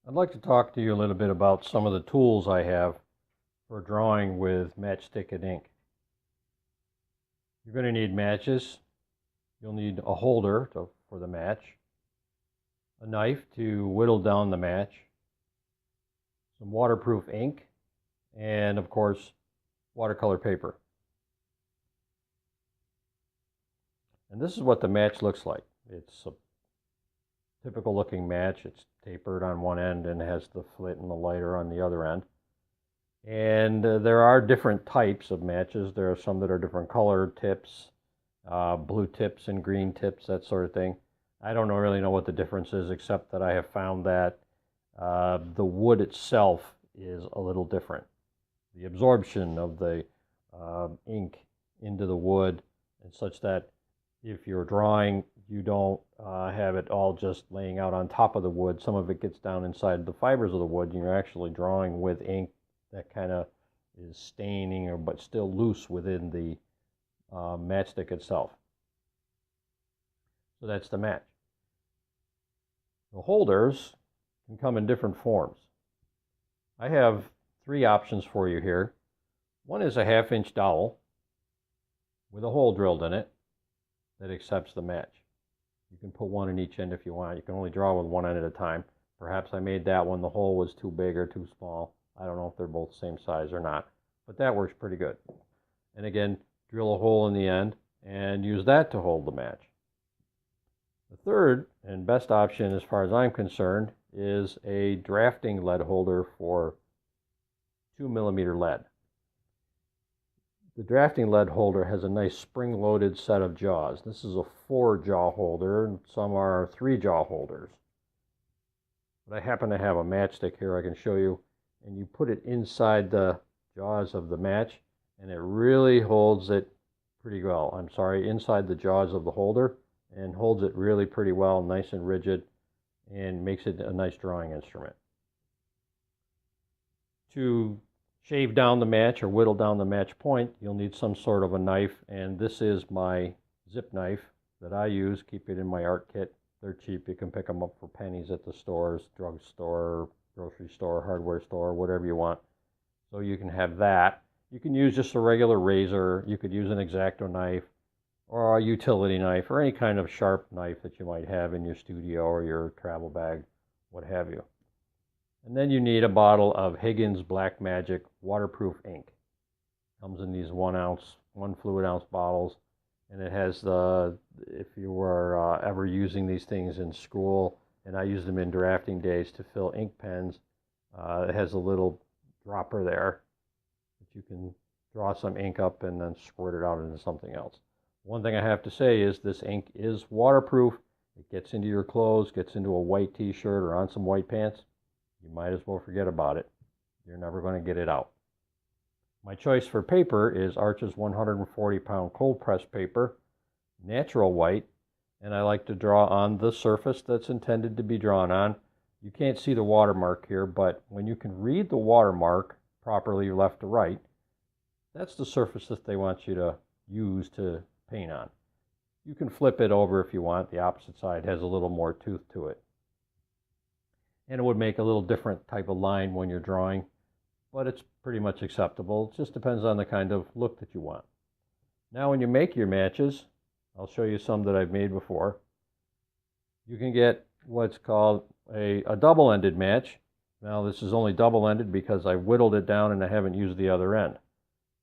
I'd like to talk to you a little bit about some of the tools I have for drawing with Matchstick and Ink. You're going to need matches. You'll need a holder for the match, a knife to whittle down the match, some waterproof ink, and of course, watercolor paper. And this is what the match looks like. It's a typical looking match. It's tapered on one end and has the flit and the lighter on the other end. And there are different types of matches. There are some that are different colored tips, blue tips and green tips, that sort of thing. I don't really know what the difference is, except that I have found that the wood itself is a little different. The absorption of the ink into the wood, and such that if you're drawing, you don't have it all just laying out on top of the wood. Some of it gets down inside the fibers of the wood, and you're actually drawing with ink that kind of is staining, but still loose within the matchstick itself. So that's the match. The holders can come in different forms. I have three options for you here. One is a 1/2-inch dowel with a hole drilled in it that accepts the match. You can put one in each end if you want. You can only draw with one end at a time. Perhaps I made that one, the hole was too big or too small. I don't know if they're both the same size or not, but that works pretty good. And again, drill a hole in the end and use that to hold the match. The third and best option, as far as I'm concerned, is a drafting lead holder for 2mm lead. The drafting lead holder has a nice spring-loaded set of jaws. This is a 4-jaw holder, and some are 3-jaw holders. But I happen to have a matchstick here I can show you, and you put it inside the jaws of the match, and it really holds it pretty well. Inside the jaws of the holder, and holds it really pretty well, nice and rigid, and makes it a nice drawing instrument. To shave down the match or whittle down the match point, you'll need some sort of a knife, and this is my zip knife that I use. Keep it in my art kit. They're cheap. You can pick them up for pennies at the stores, drugstore, grocery store, hardware store, whatever you want. So you can have that. You can use just a regular razor. You could use an X-Acto knife or a utility knife or any kind of sharp knife that you might have in your studio or your travel bag, what have you. And then you need a bottle of Higgins Black Magic waterproof ink. Comes in these 1 fluid ounce bottles, and it has if you were ever using these things in school, and I use them in drafting days to fill ink pens, it has a little dropper there that you can draw some ink up and then squirt it out into something else. One thing I have to say is this ink is waterproof. It gets into your clothes, gets into a white t-shirt or on some white pants. You might as well forget about it. You're never going to get it out. My choice for paper is Arches 140-pound cold press paper, natural white, and I like to draw on the surface that's intended to be drawn on. You can't see the watermark here, but when you can read the watermark properly left to right, that's the surface that they want you to use to paint on. You can flip it over if you want. The opposite side has a little more tooth to it. And it would make a little different type of line when you're drawing, but it's pretty much acceptable. It just depends on the kind of look that you want. Now when you make your matches, I'll show you some that I've made before. You can get what's called a double-ended match. Now this is only double-ended because I whittled it down and I haven't used the other end.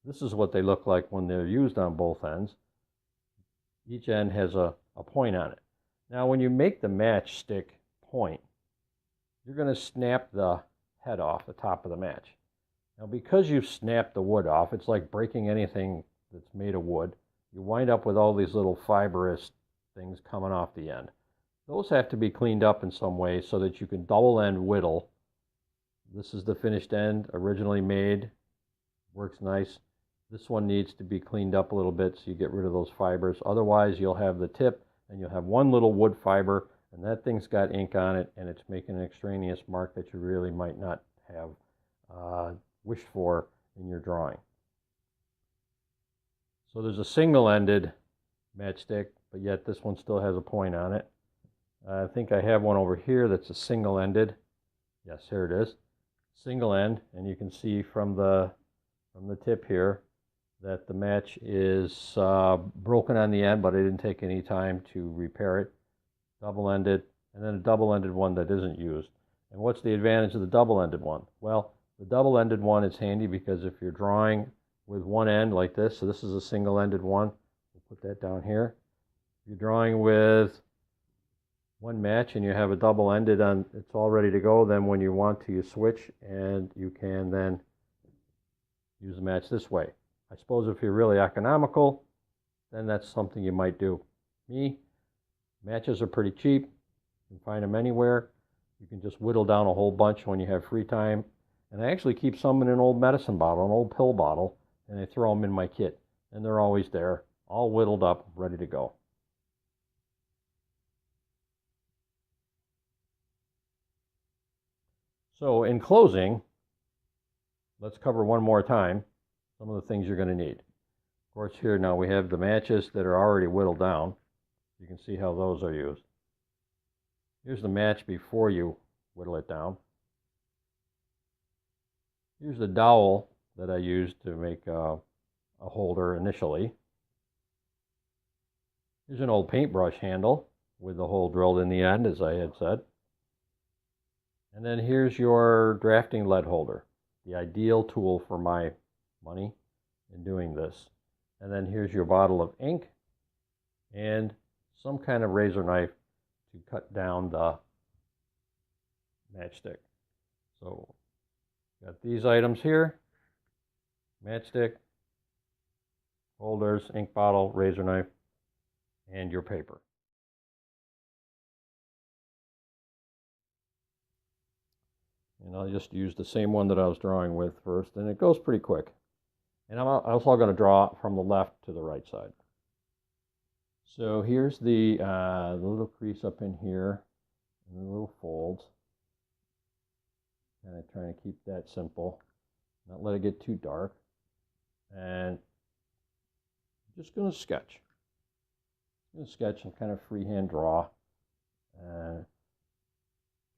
This is what they look like when they're used on both ends. Each end has a point on it. Now when you make the matchstick point, you're going to snap the head off the top of the match. Now because you've snapped the wood off, it's like breaking anything that's made of wood. You wind up with all these little fibrous things coming off the end. Those have to be cleaned up in some way so that you can double end whittle. This is the finished end, originally made. Works nice. This one needs to be cleaned up a little bit so you get rid of those fibers. Otherwise you'll have the tip and you'll have one little wood fiber, and that thing's got ink on it, and it's making an extraneous mark that you really might not have wished for in your drawing. So there's a single-ended matchstick, but yet this one still has a point on it. I think I have one over here that's a single-ended, Yes, here it is. Single end, and you can see from the tip here that the match is broken on the end, but I didn't take any time to repair it. Double-ended, and then a double-ended one that isn't used. And what's the advantage of the double-ended one? Well, the double-ended one is handy because if you're drawing with one end like this, so this is a single-ended one, we'll put that down here. If you're drawing with one match and you have a double-ended on, it's all ready to go, then when you want to, you switch and you can then use the match this way. I suppose if you're really economical, then that's something you might do. Matches are pretty cheap. You can find them anywhere. You can just whittle down a whole bunch when you have free time. And I actually keep some in an old medicine bottle, an old pill bottle, and I throw them in my kit. And they're always there, all whittled up, ready to go. So in closing, let's cover one more time some of the things you're going to need. Of course, here now we have the matches that are already whittled down. You can see how those are used. Here's the match before you whittle it down. Here's the dowel that I used to make a holder initially. Here's an old paintbrush handle with the hole drilled in the end, as I had said. And then here's your drafting lead holder, the ideal tool for my money in doing this. And then here's your bottle of ink and some kind of razor knife to cut down the matchstick. So got these items here: matchstick, holders, ink bottle, razor knife, and your paper. And I'll just use the same one that I was drawing with first, and it goes pretty quick. And I'm also going to draw from the left to the right side. So here's the little crease up in here, and the little folds. Kind of trying to keep that simple, not let it get too dark. And I'm just going to sketch. I'm going to sketch and kind of freehand draw, and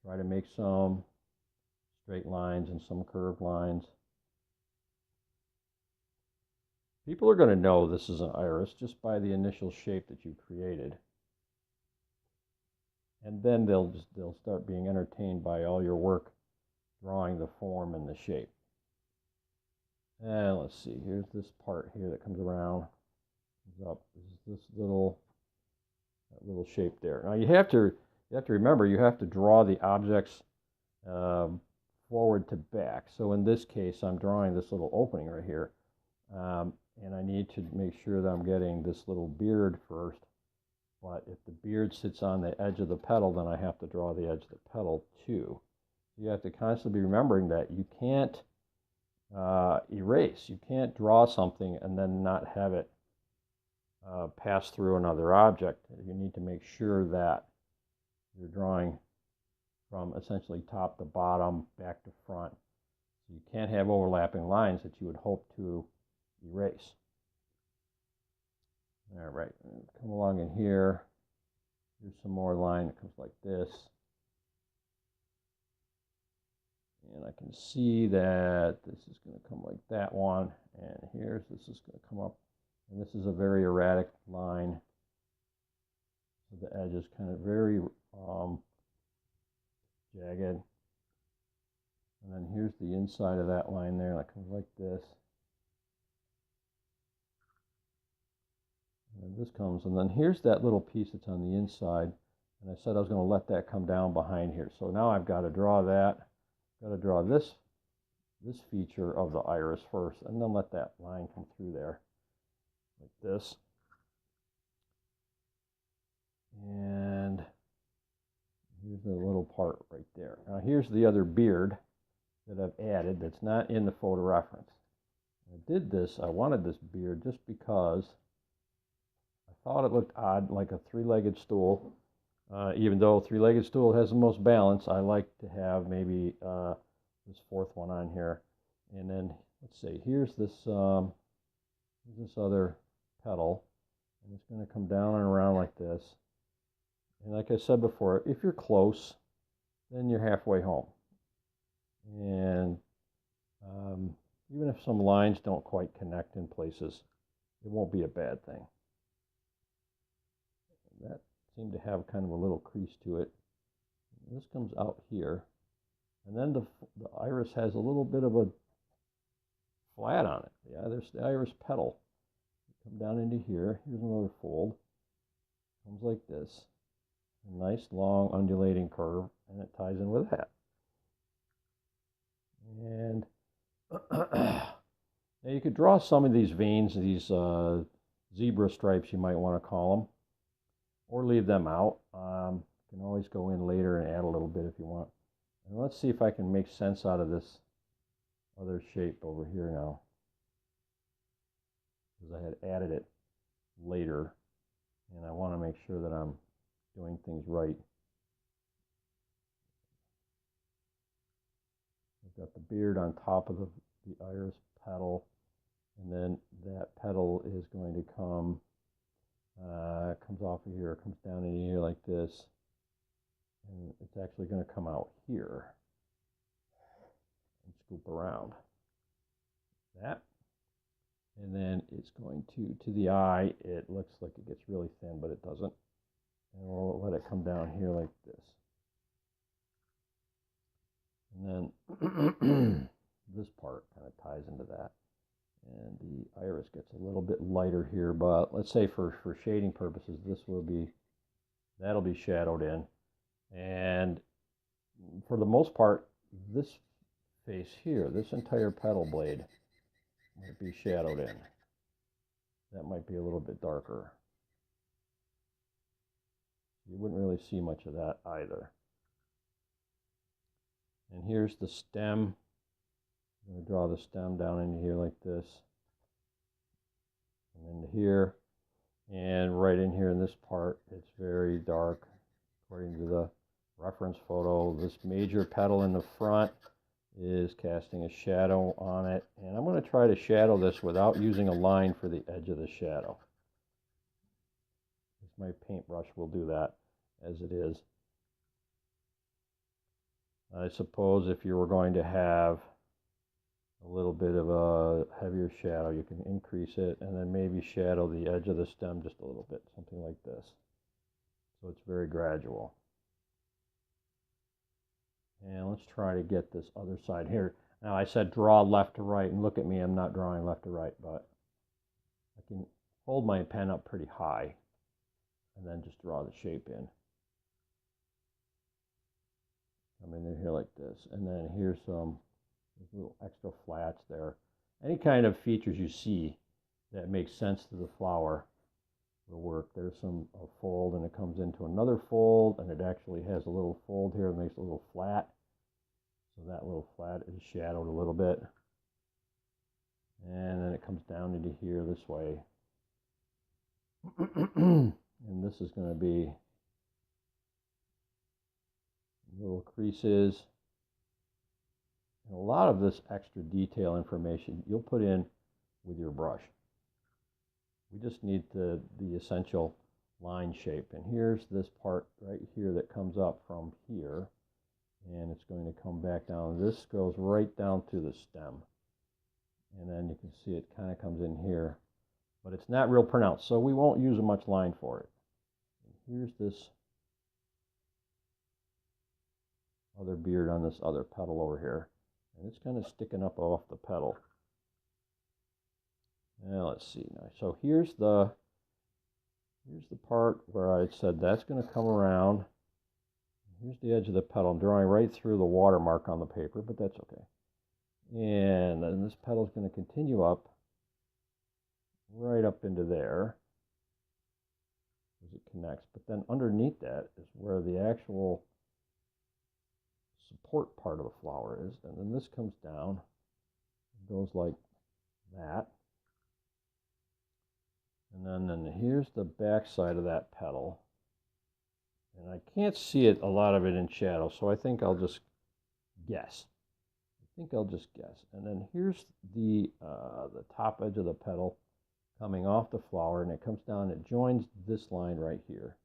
try to make some straight lines and some curved lines. People are going to know this is an iris just by the initial shape that you created. And then they'll start being entertained by all your work drawing the form and the shape. And let's see, here's this part here that comes around, comes up. This little shape there. Now you have to remember, you have to draw the objects forward to back. So in this case, I'm drawing this little opening right here. And I need to make sure that I'm getting this little beard first. But if the beard sits on the edge of the petal, then I have to draw the edge of the petal too. You have to constantly be remembering that you can't erase. You can't draw something and then not have it pass through another object. You need to make sure that you're drawing from essentially top to bottom, back to front. So you can't have overlapping lines that you would hope to erase. All right, come along in here. Here's some more line that comes like this. And I can see that this is going to come like that one. And this is going to come up. And this is a very erratic line. So the edge is kind of very jagged. And then here's the inside of that line there. That comes like this. And this comes, and then here's that little piece that's on the inside. And I said I was going to let that come down behind here. So now I've got to draw that. Got to draw this feature of the iris first, and then let that line come through there, like this. And here's the little part right there. Now here's the other beard that I've added that's not in the photo reference. I did this, I wanted this beard just because I thought it looked odd, like a three-legged stool. Even though three-legged stool has the most balance, I like to have maybe this fourth one on here. And then, let's see, here's this other petal. And it's going to come down and around like this. And like I said before, if you're close, then you're halfway home. And even if some lines don't quite connect in places, it won't be a bad thing. That seemed to have kind of a little crease to it. This comes out here, and then the iris has a little bit of a flat on it. Yeah, there's the iris petal. Come down into here. Here's another fold. Comes like this. A nice long undulating curve, and it ties in with that. And now you could draw some of these veins, these zebra stripes you might want to call them, or leave them out. You can always go in later and add a little bit if you want. And let's see if I can make sense out of this other shape over here now, because I had added it later, and I want to make sure that I'm doing things right. I've got the beard on top of the iris petal, and then that petal is going to come, comes off of here, comes down into here like this, and it's actually going to come out here and scoop around that. And then it's going to the eye, it looks like it gets really thin, but it doesn't. And we'll let it come down here like this. And then this part kind of ties into that. And the iris gets a little bit lighter here, but let's say for shading purposes, that'll be shadowed in. And for the most part, this face here, this entire petal blade might be shadowed in. That might be a little bit darker. You wouldn't really see much of that either. And here's the stem. I'm going to draw the stem down into here like this, and into here, and right in here in this part, it's very dark. According to the reference photo, this major petal in the front is casting a shadow on it, and I'm going to try to shadow this without using a line for the edge of the shadow. My paintbrush will do that as it is. I suppose if you were going to have a little bit of a heavier shadow, you can increase it and then maybe shadow the edge of the stem just a little bit, something like this. So it's very gradual. And let's try to get this other side here. Now I said draw left to right, and look at me, I'm not drawing left to right, but I can hold my pen up pretty high and then just draw the shape in. Come in here like this, and then here's some little extra flats there. Any kind of features you see that make sense to the flower will work. There's a fold, and it comes into another fold, and it actually has a little fold here that makes a little flat. So that little flat is shadowed a little bit. And then it comes down into here this way. And this is going to be little creases. And a lot of this extra detail information you'll put in with your brush. We just need the essential line shape. And here's this part right here that comes up from here, and it's going to come back down. This goes right down to the stem, and then you can see it kind of comes in here, but it's not real pronounced, so we won't use much line for it. And here's this other beard on this other petal over here, and it's kind of sticking up off the petal. Now let's see. Now, so here's the part where I said that's going to come around. Here's the edge of the petal. I'm drawing right through the watermark on the paper, but that's okay. And then this petal is going to continue up, right up into there as it connects. But then underneath that is where the actual support part of the flower is. And then this comes down, it goes like that. And then here's the back side of that petal. And I can't see it, a lot of it in shadow, so I think I'll just guess. And then here's the top edge of the petal coming off the flower, and it comes down, it joins this line right here.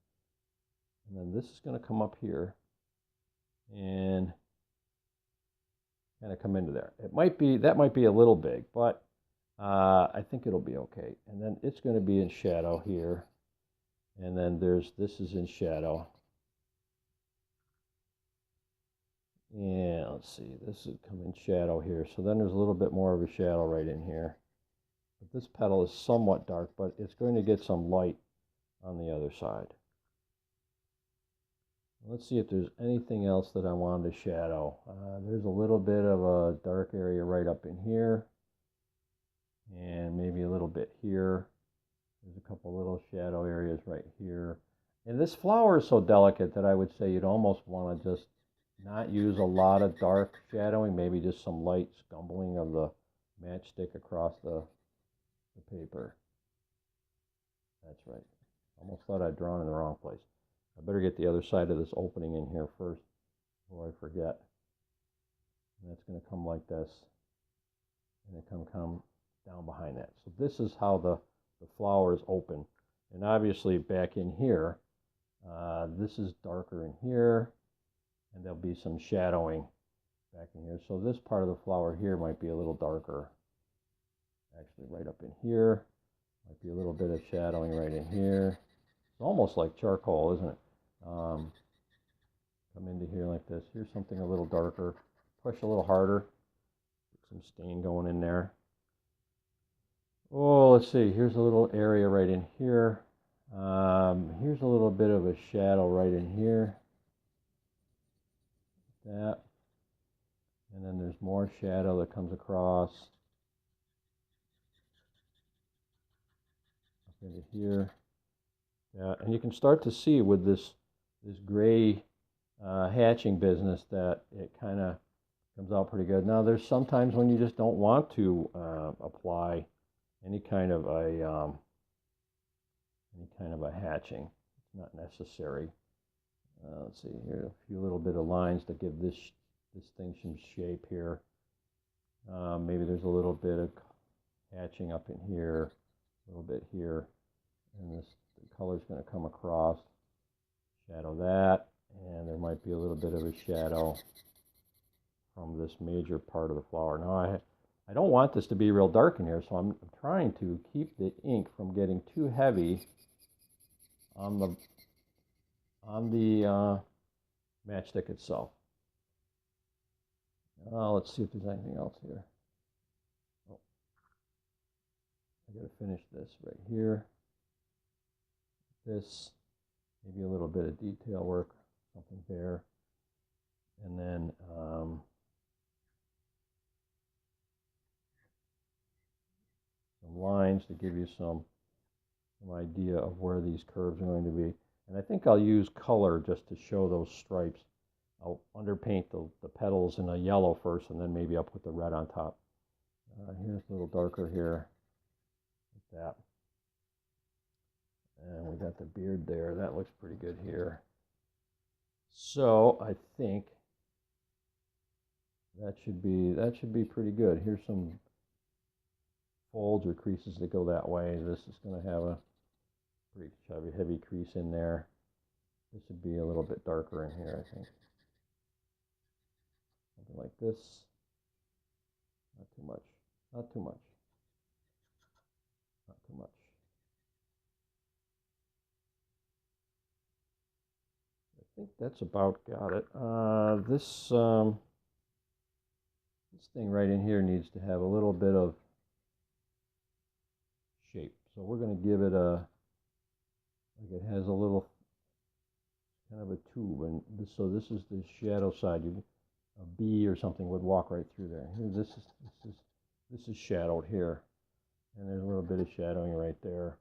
And then this is going to come up here and kind of come into there. It might be, that might be a little big, but I think it'll be okay. And then it's going to be in shadow here. And then this is in shadow. Yeah, let's see, this would come in shadow here. So then there's a little bit more of a shadow right in here. But this petal is somewhat dark, but it's going to get some light on the other side. Let's see if there's anything else that I wanted to shadow. There's a little bit of a dark area right up in here. And maybe a little bit here. There's a couple little shadow areas right here. And this flower is so delicate that I would say you'd almost want to just not use a lot of dark shadowing, maybe just some light scumbling of the matchstick across the paper. That's right. Almost thought I'd drawn in the wrong place. I better get the other side of this opening in here first before I forget. And that's going to come like this. And it come down behind that. So this is how the flower is open. And obviously back in here, this is darker in here. And there'll be some shadowing back in here. So this part of the flower here might be a little darker. Actually right up in here. Might be a little bit of shadowing right in here. It's almost like charcoal, isn't it? Come into here like this. Here's something a little darker. Push a little harder. Get some stain going in there. Oh, let's see. Here's a little area right in here. Here's a little bit of a shadow right in here. That. And then there's more shadow that comes across up into here. Yeah, and you can start to see with this gray hatching business that it kind of comes out pretty good. Now there's sometimes when you just don't want to apply any kind of a hatching. It's not necessary. Let's see here, a few little bit of lines to give this thing some shape here. Maybe there's a little bit of hatching up in here, a little bit here, and the color's going to come across. Shadow that, and there might be a little bit of a shadow from this major part of the flower. Now I don't want this to be real dark in here, so I'm trying to keep the ink from getting too heavy on the matchstick itself. Let's see if there's anything else here. Oh, I got to finish this right here. This, maybe a little bit of detail work, something there, and then some lines to give you some idea of where these curves are going to be. And I think I'll use color just to show those stripes. I'll underpaint the petals in a yellow first, and then maybe I'll put the red on top. Here's a little darker here, like that. And we got the beard there. That looks pretty good here. So I think that should be pretty good. Here's some folds or creases that go that way. This is going to have a pretty heavy crease in there. This would be a little bit darker in here, I think. Something like this. Not too much. Not too much. Not too much. I think that's about got it. This thing right in here needs to have a little bit of shape. So we're going to give it like it has a little kind of a tube, and so this is the shadow side. A bee or something would walk right through there. Here, this is shadowed here, and there's a little bit of shadowing right there.